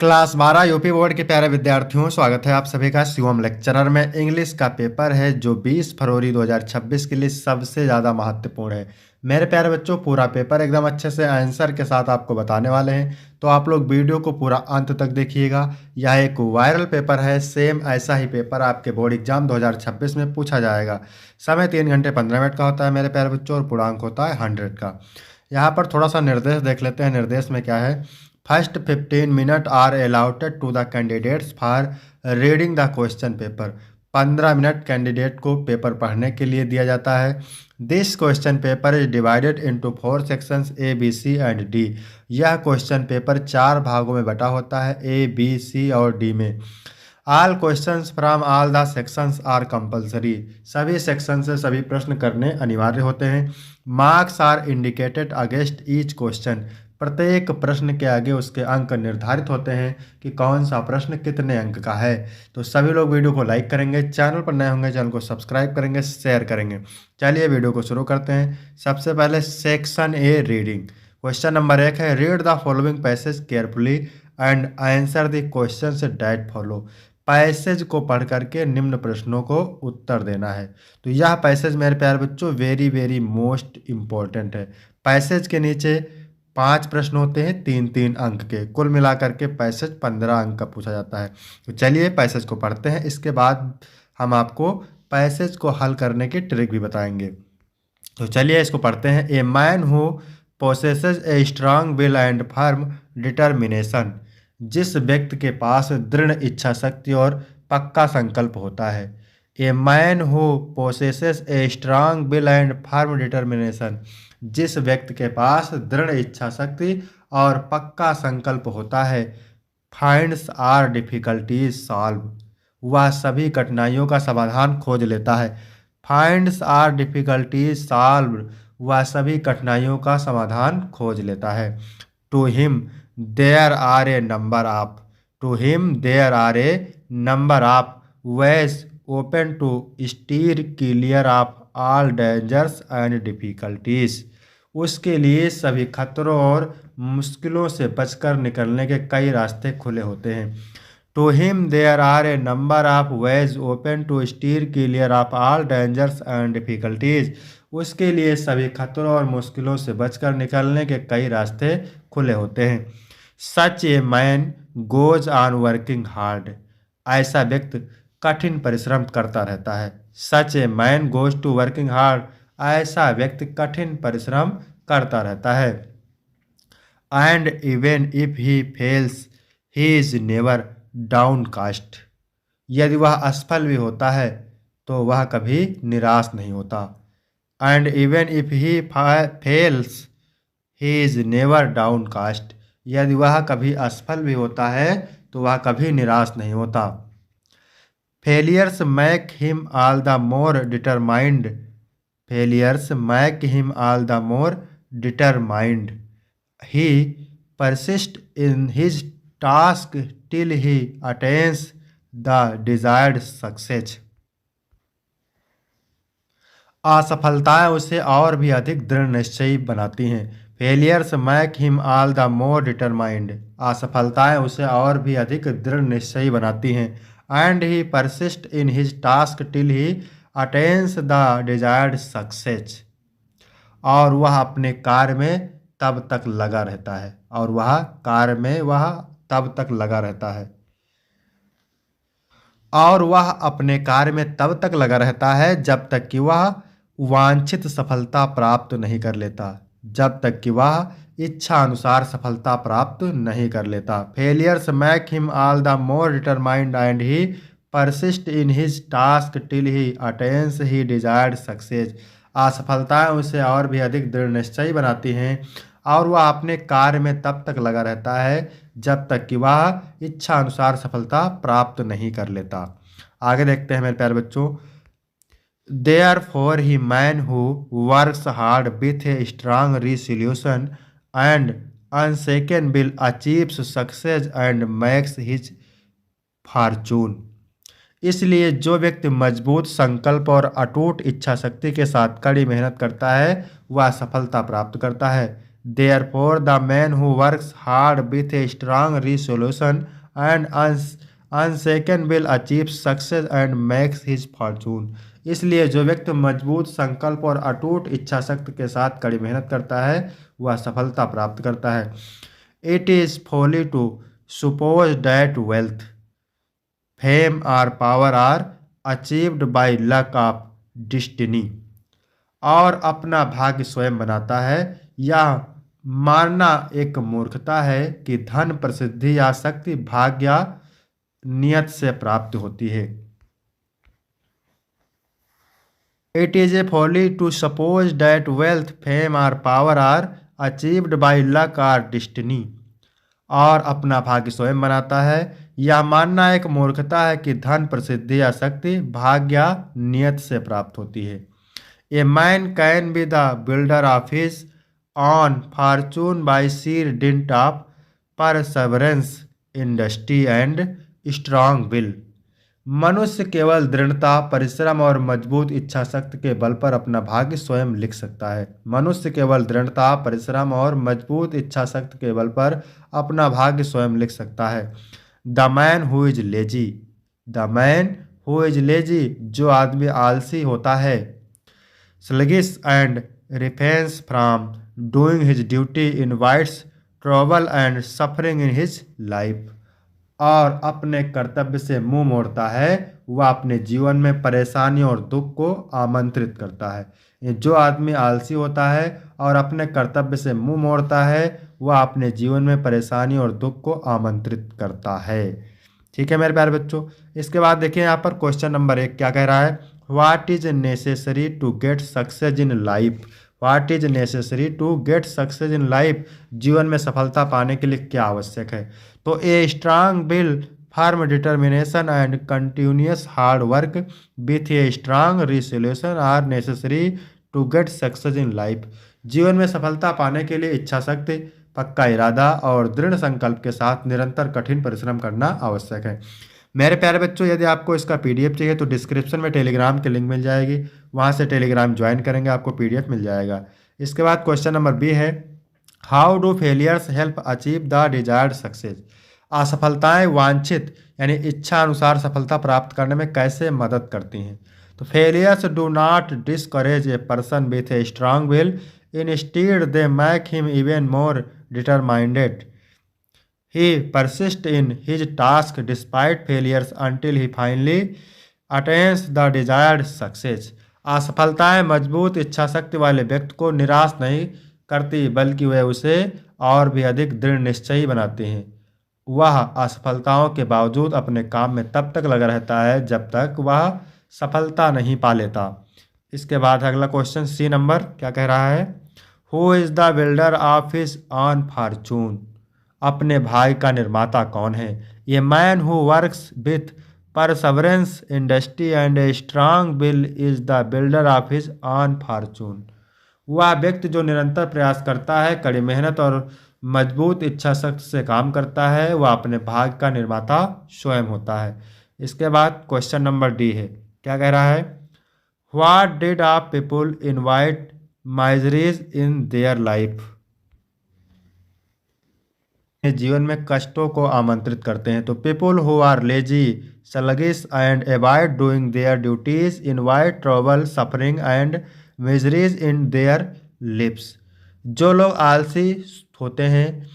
Class 12 UP board के प्यारे विद्यार्थियों, स्वागत है आप सभी का शिवम लेक्चरर में। इंग्लिश का पेपर है जो 20 फरवरी 2026 के लिए सबसे ज़्यादा महत्वपूर्ण है। मेरे प्यारे बच्चों, पूरा पेपर एकदम अच्छे से आंसर के साथ आपको बताने वाले हैं, तो आप लोग वीडियो को पूरा अंत तक देखिएगा। यह एक वायरल पेपर है, सेम ऐसा ही पेपर आपके बोर्ड एग्जाम 2026 में पूछा जाएगा। समय 3 घंटे 15 मिनट का होता है मेरे प्यारे बच्चों, और पूर्णांक होता है 100 का। यहाँ पर थोड़ा सा निर्देश देख लेते हैं। निर्देश में क्या है? First 15 minute are allotted to the candidates for reading the question paper. 15 minute candidate को पेपर पढ़ने के लिए दिया जाता है। This question paper is divided into 4 sections A B C and D. यह क्वेश्चन पेपर 4 भागों में बटा होता है, ए बी सी और डी में। All questions from all the sections are compulsory. सभी सेक्शन से सभी प्रश्न करने अनिवार्य होते हैं। Marks are indicated against each question. प्रत्येक प्रश्न के आगे उसके अंक निर्धारित होते हैं कि कौन सा प्रश्न कितने अंक का है। तो सभी लोग वीडियो को लाइक करेंगे, चैनल पर नए होंगे चैनल को सब्सक्राइब करेंगे, शेयर करेंगे। चलिए वीडियो को शुरू करते हैं। सबसे पहले section A reading. Question number 1 है, read the following passage carefully and answer the questions that follow. Passage को पढ़ करके निम्न प्रश्नों को उत्तर देना है। तो यह पैसेज मेरे प्यारे बच्चों वेरी वेरी मोस्ट इम्पोर्टेंट है। पैसेज के नीचे 5 प्रश्न होते हैं, 3-3 अंक के। कुल मिलाकर के पैसेज 15 अंक का पूछा जाता है। तो चलिए पैसेज को पढ़ते हैं, इसके बाद हम आपको पैसेज को हल करने की ट्रिक भी बताएंगे। तो चलिए इसको पढ़ते हैं। A man who possesses A strong will and firm determination. जिस व्यक्ति के पास दृढ़ इच्छा शक्ति और पक्का संकल्प होता है। A man who possesses A strong will and firm determination. जिस व्यक्ति के पास दृढ़ इच्छा शक्ति और पक्का संकल्प होता है। Finds are difficulties solve. वह सभी कठिनाइयों का समाधान खोज लेता है। Finds are difficulties solve. वह सभी कठिनाइयों का समाधान खोज लेता है। To him there are a number of. To him there are a number of ways open to steer clear of all dangers and difficulties. उसके लिए सभी खतरों और मुश्किलों से बचकर निकलने के कई रास्ते खुले होते हैं। To him there are a number of ways open to steer clear of all dangers and difficulties. उसके लिए सभी खतरों और मुश्किलों से बचकर निकलने के कई रास्ते खुले होते हैं। Such a man goes on working hard. ऐसा व्यक्ति कठिन परिश्रम करता रहता है। Such a man goes to working hard. ऐसा व्यक्ति कठिन परिश्रम करता रहता है। And even if he fails he is never downcast. यदि वह असफल भी होता है तो वह कभी निराश नहीं होता। And even if he fails he is never downcast. यदि वह कभी असफल भी होता है तो वह कभी निराश नहीं होता। Failures make him all the more determined. Failures make him all the more determined. He persist in his task till he attains the desired success. असफलताएं उसे और भी अधिक दृढ़ निश्चयी बनाती हैं। Failures make him all the more determined. असफलताएं उसे और भी अधिक दृढ़ निश्चयी बनाती हैं। And he persist in his task till he attains the desired success. और वह अपने कार्य में तब तक लगा रहता है। और वह कार्य में वह तब तक लगा रहता है। और वह अपने कार्य में तब तक लगा रहता है जब तक कि वह वांछित सफलता प्राप्त नहीं कर लेता। जब तक कि वह इच्छा अनुसार सफलता प्राप्त नहीं कर लेता। Failures make him all the more determined and he persist in his task till he attains he desired success. असफलताएं उसे और भी अधिक दृढ़ निश्चयी बनाती हैं और वह अपने कार्य में तब तक लगा रहता है जब तक कि वह इच्छा अनुसार सफलता प्राप्त नहीं कर लेता। आगे देखते हैं मेरे प्यारे बच्चों। Therefore he man who works hard with a strong resolution and unshaken will achieves success and makes his fortune। इसलिए जो व्यक्ति मजबूत संकल्प और अटूट इच्छा शक्ति के साथ कड़ी मेहनत करता है वह सफलता प्राप्त करता है। Therefore, the man who works hard with a strong resolution and unshaken will achieve success and makes his fortune. इसलिए जो व्यक्ति मजबूत संकल्प और अटूट इच्छा शक्ति के साथ कड़ी मेहनत करता है वह सफलता प्राप्त करता है. It is folly to suppose that wealth, fame or power are achieved by luck of destiny. और अपना भाग्य स्वयं बनाता है. यह मानना एक मूर्खता है कि धन, प्रसिद्धि या शक्ति भाग्य या नियत से प्राप्त होती है. It is a folly to suppose that wealth, fame or power are achieved by luck or destiny. और अपना भाग्य स्वयं बनाता है. यह मानना एक मूर्खता है कि धन, प्रसिद्धि या शक्ति भाग्य या नियत से प्राप्त होती है. A man can be the builder of his own fortune by sheer dint of perseverance, industry and strong will. मनुष्य केवल दृढ़ता, परिश्रम और मजबूत इच्छा शक्ति के बल पर अपना भाग्य स्वयं लिख सकता है. मनुष्य केवल दृढ़ता, परिश्रम और मजबूत इच्छा शक्ति के बल पर अपना भाग्य स्वयं लिख सकता है. The man who is lazy, the man who is lazy, जो आदमी आलसी होता है, sluggish and refrains from doing his duty invites trouble and suffering in his life. और अपने कर्तव्य से मुंह मोड़ता है वह अपने जीवन में परेशानी और दुख को आमंत्रित करता है. जो आदमी आलसी होता है और अपने कर्तव्य से मुंह मोड़ता है वह अपने जीवन में परेशानी और दुख को आमंत्रित करता है. ठीक है मेरे प्यारे बच्चों. इसके बाद देखिए यहाँ पर क्वेश्चन नंबर 1 क्या कह रहा है. What is necessary to get success in life? What is necessary to get success in life? जीवन में सफलता पाने के लिए क्या आवश्यक है. तो a strong will, firm determination and continuous hard work with a strong resolution are necessary to get success in life. जीवन में सफलता पाने के लिए इच्छा शक्ति, पक्का इरादा और दृढ़ संकल्प के साथ निरंतर कठिन परिश्रम करना आवश्यक है. मेरे प्यारे बच्चों, यदि आपको इसका पीडीएफ चाहिए तो डिस्क्रिप्शन में टेलीग्राम की लिंक मिल जाएगी, वहाँ से टेलीग्राम ज्वाइन करेंगे आपको पीडीएफ मिल जाएगा. इसके बाद क्वेश्चन नंबर बी है, how do failures help achieve the desired success. असफलताएं वांछित यानी इच्छा अनुसार सफलता प्राप्त करने में कैसे मदद करती हैं. तो failures do not discourage a person with a strong will, instead they make him even more determined. He persists in his task despite failures until he finally attains the desired success. असफलताएं मजबूत इच्छा शक्ति वाले व्यक्ति को निराश नहीं करती बल्कि वे उसे और भी अधिक दृढ़ निश्चयी बनाती हैं. वह असफलताओं के बावजूद अपने काम में तब तक लगा रहता है जब तक वह सफलता नहीं पा लेता. इसके बाद अगला क्वेश्चन सी नंबर क्या कह रहा है. Who is the builder of his on Fortune. अपने भाई का निर्माता कौन है. ये man who works with Perseverance, industry and A strong will is the builder of his on Fortune. वह व्यक्ति जो निरंतर प्रयास करता है, कड़ी मेहनत और मजबूत इच्छा शक्ति से काम करता है, वह अपने भाग्य का निर्माता स्वयं होता है. इसके बाद क्वेश्चन नंबर डी है, क्या कह रहा है. What did a people invite miseries in their life. जीवन में कष्टों को आमंत्रित करते हैं. तो people who are lazy, sluggish and avoid doing their duties invite trouble, suffering and miseries in their lives. जो लोग आलसी होते हैं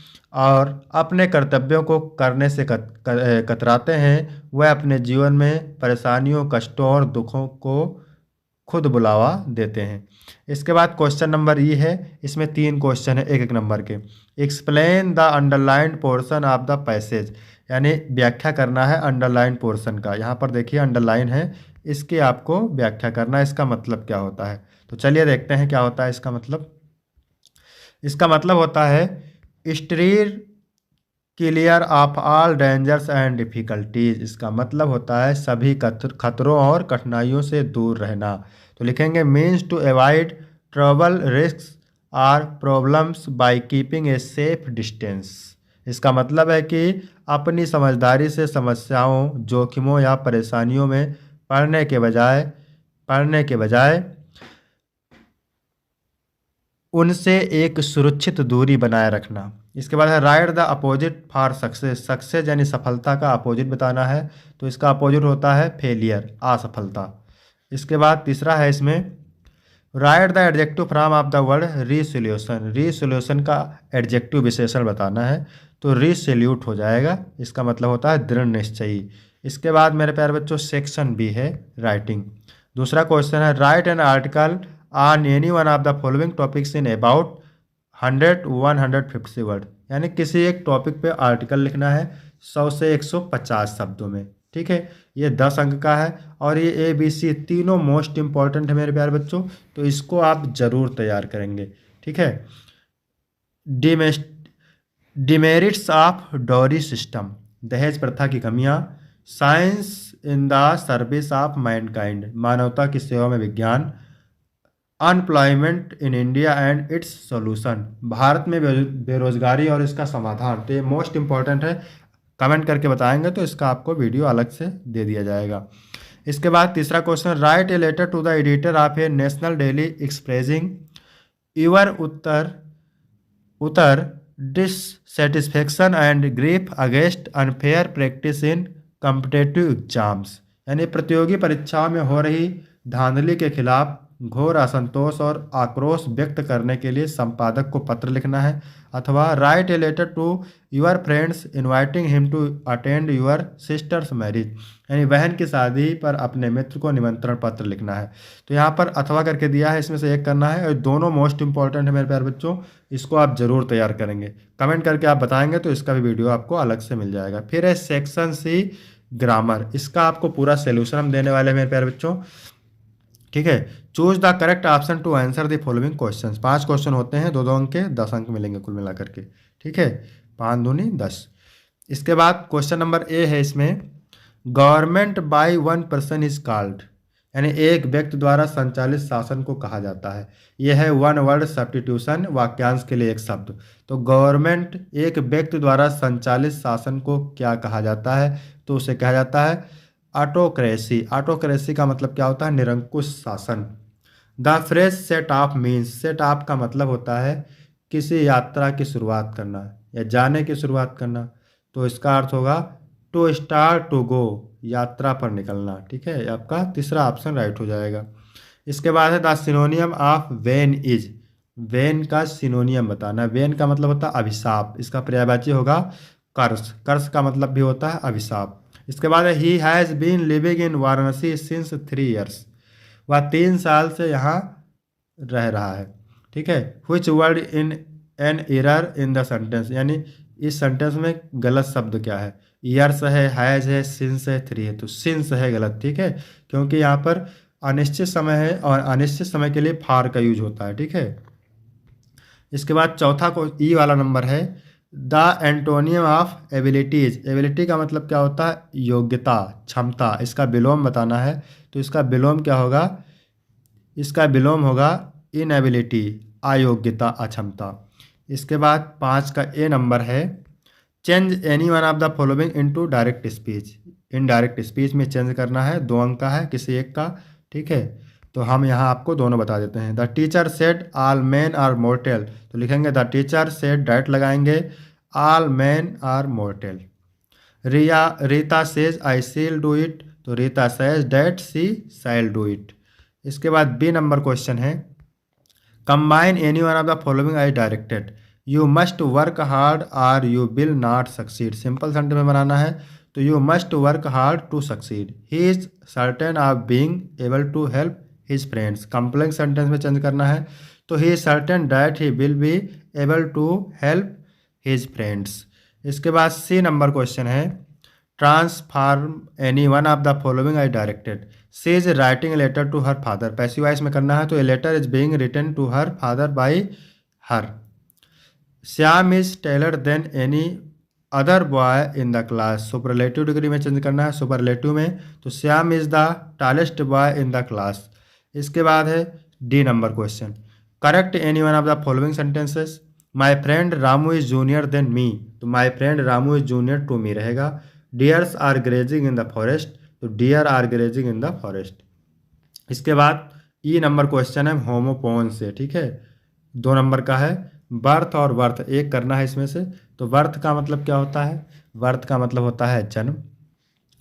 और अपने कर्तव्यों को करने से कतराते हैं वह अपने जीवन में परेशानियों, कष्टों और दुखों को खुद बुलावा देते हैं. इसके बाद क्वेश्चन नंबर ई है, इसमें 3 क्वेश्चन है एक एक नंबर के. Explain the underlined portion of the passage, यानी व्याख्या करना है अंडरलाइन पोर्शन का. यहाँ पर देखिए अंडरलाइन है, इसकी आपको व्याख्या करना है, इसका मतलब क्या होता है. तो चलिए देखते हैं क्या होता है इसका मतलब. इसका मतलब होता है steer clear of all dangers and difficulties. इसका मतलब होता है सभी खतरों और कठिनाइयों से दूर रहना. तो लिखेंगे means to avoid trouble, risk और problems by keeping a safe distance. इसका मतलब है कि अपनी समझदारी से समस्याओं, जोखिमों या परेशानियों में पड़ने के बजाय उनसे एक सुरक्षित दूरी बनाए रखना। इसके बाद है right the opposite for success. Success यानी सफलता का अपोजिट बताना है, तो इसका अपोजिट होता है फेलियर, असफलता। इसके बाद तीसरा है इसमें write the adjective form of the word resolution. Resolution का एडजेक्टिव विशेषण बताना है, तो रीसोल्यूट हो जाएगा, इसका मतलब होता है दृढ़ निश्चयी। इसके बाद मेरे प्यारे बच्चों सेक्शन बी है राइटिंग। दूसरा क्वेश्चन है right an article on any one of the following topics in about 100-150 word. यानी किसी एक टॉपिक पे आर्टिकल लिखना है 100 से 150 शब्दों में। ठीक है, ये 10 अंक का है और ये ए बी सी तीनों मोस्ट इंपॉर्टेंट है मेरे प्यारे बच्चों, तो इसको आप जरूर तैयार करेंगे। ठीक है, डिमेरिट्स ऑफ डॉरी सिस्टम, दहेज प्रथा की कमियां, science in the service of Mankind, मानवता की सेवा में विज्ञान, unemployment in India and it's solution, Bharat में बेरोजगारी और इसका समाधान। तो ये मोस्ट इंपॉर्टेंट है, कमेंट करके बताएंगे तो इसका आपको वीडियो अलग से दे दिया जाएगा। इसके बाद तीसरा question write a letter to the editor of a national daily expressing your उत्तर उत्तर dissatisfaction and grief against unfair practice in competitive exams. यानी प्रतियोगी परीक्षाओं में हो रही धांधली के खिलाफ घोर असंतोष और आक्रोश व्यक्त करने के लिए संपादक को पत्र लिखना है, अथवा write a letter to your friends inviting him to attend your sister's marriage. यानी बहन की शादी पर अपने मित्र को निमंत्रण पत्र लिखना है। तो यहाँ पर अथवा करके दिया है, इसमें से एक करना है और दोनों मोस्ट इंपॉर्टेंट है मेरे प्यारे बच्चों, इसको आप जरूर तैयार करेंगे। कमेंट करके आप बताएंगे तो इसका भी वीडियो आपको अलग से मिल जाएगा। फिर है सेक्शन सी ग्रामर, इसका आपको पूरा सोल्यूशन हम देने वाले हैं मेरे प्यारे बच्चों। ठीक है, choose the correct option to answer the following question. 5 question होते हैं, 2-2 अंक के, 10 अंक मिलेंगे कुल मिलाकर के। ठीक है, 5 दूनी 10। इसके बाद क्वेश्चन नंबर ए है इसमें government by one person is called, यानी एक व्यक्ति द्वारा संचालित शासन को कहा जाता है। यह है वन वर्ड सब्स्टिट्यूशन, वाक्यांश के लिए एक शब्द। तो गवर्नमेंट एक व्यक्ति द्वारा संचालित शासन को क्या कहा जाता है, तो उसे कहा जाता है ऑटोक्रेसी। ऑटोक्रेसी का मतलब क्या होता है, निरंकुश शासन। The fresh set of means, set of का मतलब होता है किसी यात्रा की शुरुआत करना या जाने की शुरुआत करना, तो इसका अर्थ होगा टू स्टार्ट टू गो, यात्रा पर निकलना। ठीक है, आपका तीसरा ऑप्शन राइट हो जाएगा। इसके बाद है the सिनोनियम of when is, when का सिनोनियम बताना। वेन का मतलब होता है अभिशाप, इसका पर्यायवाची होगा कर्स। कर्स का मतलब भी होता है अभिशाप। इसके बाद he has been living in Varanasi since 3 years, वह 3 साल से यहाँ रह रहा है। ठीक है, which word in an error in the sentence, यानी इस सेंटेंस में गलत शब्द क्या है। ईयर्स है, हैज़ है, सिंस है, 3 है, तो सिंस है गलत। ठीक है, क्योंकि यहाँ पर अनिश्चित समय है और अनिश्चित समय के लिए फार का यूज होता है। ठीक है, इसके बाद चौथा को ई वाला नंबर है the antonym of abilities. Ability का मतलब क्या होता है, योग्यता, क्षमता। इसका विलोम बताना है, तो इसका विलोम क्या होगा, इसका विलोम होगा इनएबिलिटी, अयोग्यता, अक्षमता। इसके बाद 5 का ए नंबर है change any one of the following into direct speech. Indirect speech में चेंज करना है, 2 अंक का है किसी एक का। ठीक है, तो हम यहाँ आपको दोनों बता देते हैं। The teacher said all men are mortal, तो लिखेंगे द टीचर सेड डैट लगाएंगे all men are mortal. Rita says I shall do it, तो Rita says that she shall do it. इसके बाद बी नंबर क्वेश्चन है combine any one of the following I directed, you must work hard or you will not succeed. Simple sentence में बनाना है, तो you must work hard to succeed. He is certain of being able to help his friends. Complex sentence में change करना है, तो he is certain that he will be able to help his friends. इसके बाद C number question है transform any one of the following I directed. C is writing a letter to her father, passive voice में करना है, तो a letter is being written to her father by her. Shyam is Taylor than any other boy in the class, superlative degree में change करना है, superlative में, तो Shyam is the tallest boy in the class. इसके बाद है D number question correct any one of the following sentences. My friend Ramu is junior than me, तो my friend Ramu is junior to me रहेगा। Deers are grazing in the forest, तो deer are grazing in the forest. इसके बाद ई number question है होमोपोन से। ठीक है, 2 number का है बर्थ और वर्थ, एक करना है इसमें से। तो वर्थ का मतलब क्या होता है? वर्थ का मतलब होता है जन्म,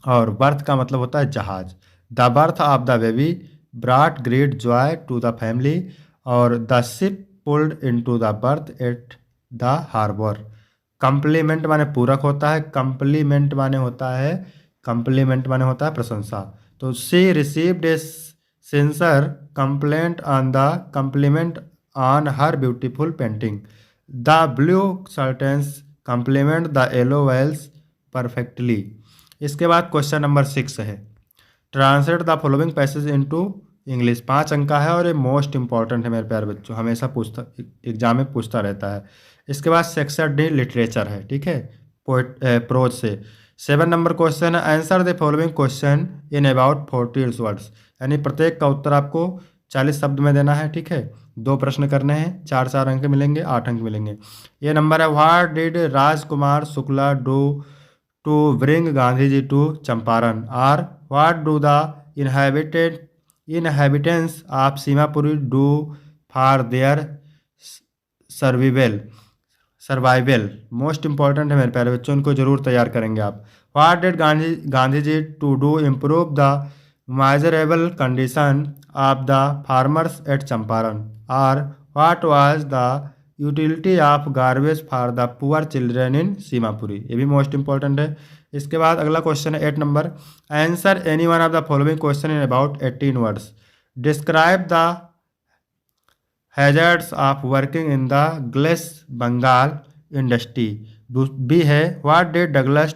और बर्थ का मतलब होता है जहाज। The birth of the baby brought great joy to the family, और the ship pulled into the berth at the harbour. Complement माने पूरक होता है, कंप्लीमेंट माने होता है, कंप्लीमेंट माने होता है प्रशंसा। तो she received a sincere complaint on the compliment on her beautiful painting. The blue curtains complement the yellow walls perfectly. इसके बाद क्वेश्चन नंबर 6 है, translate the following passage into English. 5 अंक का है और ये मोस्ट इंपॉर्टेंट है मेरे प्यारे बच्चों, हमेशा पूछता, एग्जाम में पूछता रहता है। इसके बाद सेक्शन डी लिटरेचर है, ठीक है, पोएट प्रोज से। 7 नंबर क्वेश्चन है, answer the following question in about 40 words, यानी प्रत्येक का उत्तर आपको 40 शब्द में देना है, ठीक है। 2 प्रश्न करने हैं, 4 अंक मिलेंगे, 8 अंक मिलेंगे। ये नंबर है, what did Rajkumar Shukla do to bring Gandhi ji to Champaran, or what do the inhabitants of Seemapuri do for their survival. Most important है मेरे प्यारे बच्चों, इनको जरूर तैयार करेंगे आप। What did Gandhi ji to do improve the miserable condition of the farmers at Champaran, or what was the utility of garbage for the poor children in Seemapuri. ये भी मोस्ट इंपॉर्टेंट है। इसके बाद अगला क्वेश्चन है 8 number, answer any one of the following question in about 18 words. Describe the hazards of working in the glass bangle industry. B है, what did Douglas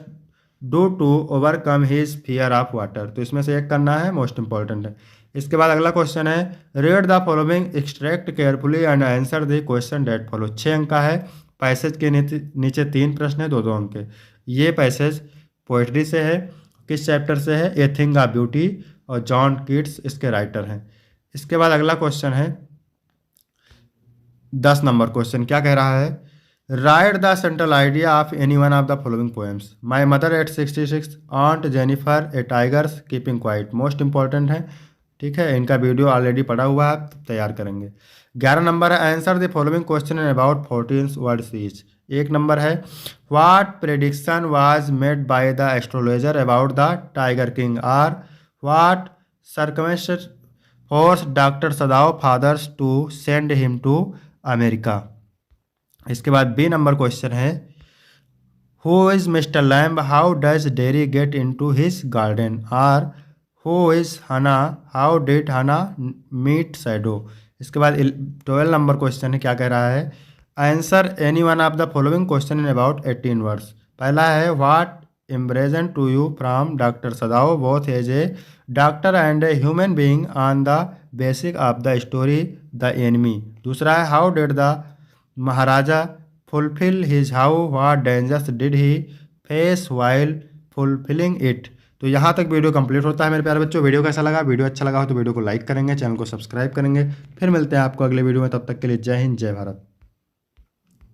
do to overcome his fear of water. तो इसमें से एक करना है, most important है। इसके बाद अगला क्वेश्चन है, read the following extract carefully and answer the question that follow. 6 अंक का है। पैसेज के नीचे 3 प्रश्न है, 2 अंक के। ये पैसेज पोएट्री से है, किस चैप्टर से है? ए थिंग ऑफ ब्यूटी, और जॉन कीट्स इसके राइटर हैं। इसके बाद अगला क्वेश्चन है 10 नंबर क्वेश्चन, क्या कह रहा है, right the central idea of any one of the following poems. My mother eight 66, ऑन्ट Jennifer A tigers keeping quiet. Most important है, ठीक है, इनका वीडियो ऑलरेडी पड़ा हुआ है, तैयार करेंगे। 11 नंबर है, answer the following question in about 14 words each. 1 number है, what prediction was made by the astrologer about the tiger king, or what circumstances force doctor Sadao father's to send him to America. इसके बाद B number question है, who is mister Lamb, how does Derry get into his garden, or who is Hana, how did Hana meet Shadow. इसके बाद 12 number question है, क्या कह रहा है, answer any one of the following question in about 18 words. पहला है, what impression to you from doctor Sadao both as a doctor and a human being on the basic of the story the enemy. दूसरा है, how did the Maharaja fulfil his how, what dangers did he face while fulfilling it. तो यहाँ तक video complete होता है मेरे प्यारे बच्चों। वीडियो कैसा लगा? वीडियो अच्छा लगा हो तो वीडियो को लाइक करेंगे, चैनल को सब्सक्राइब करेंगे। फिर मिलते हैं आपको अगले वीडियो में, तब तक के लिए जय हिंद, जय भारत।